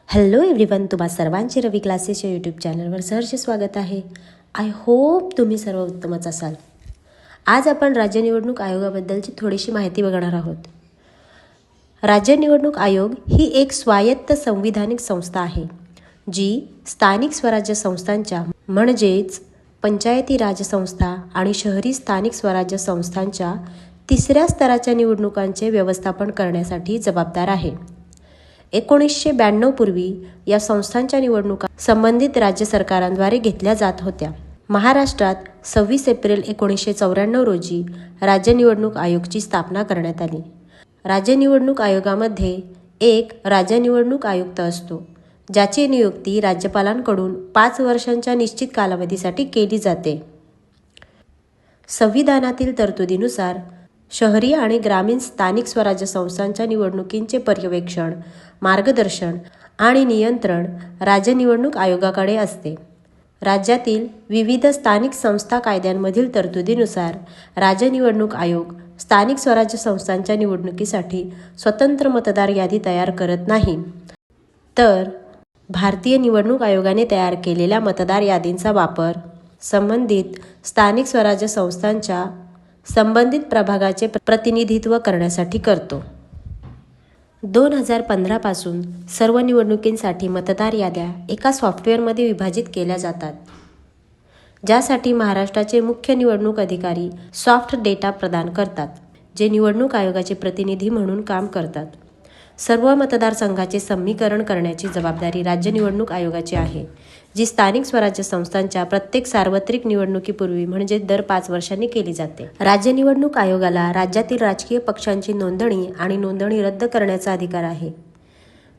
Hello everyone, तुम्हा सर्वांचे रवी क्लासेसच्या यूट्यूब चॅनलवर सहर्ष स्वागत आहे. आय होप तुम्ही सर्व उत्तमच असाल. आज आपण राज्य निवडणूक आयोगाबद्दलची थोडीशी माहिती बघणार आहोत. राज्य निवडणूक आयोग ही एक स्वायत्त संविधानिक संस्था आहे जी स्थानिक स्वराज्य संस्थांच्या म्हणजेच पंचायती राज संस्था आणि शहरी स्थानिक स्वराज्य संस्थांच्या तिसऱ्या स्तराच्या निवडणुकांचे व्यवस्थापन करण्यासाठी जबाबदार आहे. 1992 पूर्वी या संस्थांच्या निवडणुका संबंधित राज्य सरकारांद्वारे घेतल्या जात होत्या. महाराष्ट्रात 26 एप्रिल 1994 रोजी राज्य निवडणूक आयोगाची स्थापना करण्यात आली. राज्य निवडणूक आयोगामध्ये एक राज्य निवडणूक आयुक्त असतो, ज्याची नियुक्ती राज्यपालांकडून 5 वर्षांच्या निश्चित कालावधीसाठी केली जाते. संविधानातील तरतुदीनुसार शहरी आणि ग्रामीण स्थानिक स्वराज्य संस्थांच्या निवडणुकींचे पर्यवेक्षण, मार्गदर्शन आणि नियंत्रण राज्य निवडणूक आयोगाकडे असते. राज्यातील विविध स्थानिक संस्था कायद्यांमधील तरतुदीनुसार राज्य निवडणूक आयोग स्थानिक स्वराज्य संस्थांच्या निवडणुकीसाठी स्वतंत्र मतदार यादी तयार करत नाही, तर भारतीय निवडणूक आयोगाने तयार केलेल्या मतदार यादींचा वापर संबंधित स्थानिक स्वराज्य संस्थांच्या संबंधित प्रभागाचे प्रतिनिधित्व करण्यासाठी करतो. 2015 पासून सर्व निवडणुकींसाठी मतदार याद्या एका सॉफ्टवेअरमध्ये विभाजित केल्या जातात, ज्यासाठी महाराष्ट्राचे मुख्य निवडणूक अधिकारी सॉफ्ट डेटा प्रदान करतात, जे निवडणूक आयोगाचे प्रतिनिधी म्हणून काम करतात. सर्व मतदारसंघाचे समीकरण करण्याची जबाबदारी राज्य निवडणूक आयोगाची आहे, जी स्थानिक स्वराज्य संस्थांच्या प्रत्येक सार्वत्रिक निवडणुकीपूर्वी म्हणजे दर 5 वर्षांनी केली जाते. राज्य निवडणूक आयोगाला राज्यातील राजकीय पक्षांची नोंदणी आणि नोंदणी रद्द करण्याचा अधिकार आहे.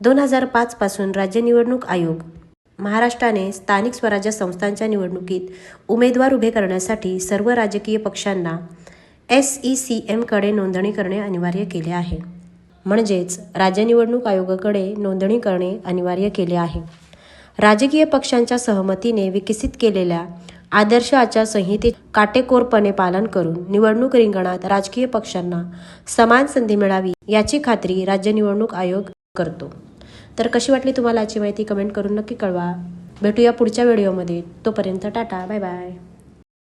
2005 पासून राज्य निवडणूक आयोग महाराष्ट्राने स्थानिक स्वराज्य संस्थांच्या निवडणुकीत उमेदवार उभे करण्यासाठी सर्व राजकीय पक्षांना SECM कडे नोंदणी करणे अनिवार्य केले आहे. म्हणजेच राज्य निवडणूक आयोगाकडे नोंदणी करणे अनिवार्य केले आहे. राजकीय पक्षांच्या सहमतीने विकसित केलेल्या आदर्श आचारसंहिते काटेकोरपणे पालन करून निवडणूक रिंगणात राजकीय पक्षांना समान संधी मिळावी याची खात्री राज्य निवडणूक आयोग करतो. तर कशी वाटली तुम्हाला आजची माहिती कमेंट करून नक्की कळवा. भेटूया पुढच्या व्हिडिओमध्ये. तोपर्यंत टाटा, बाय बाय.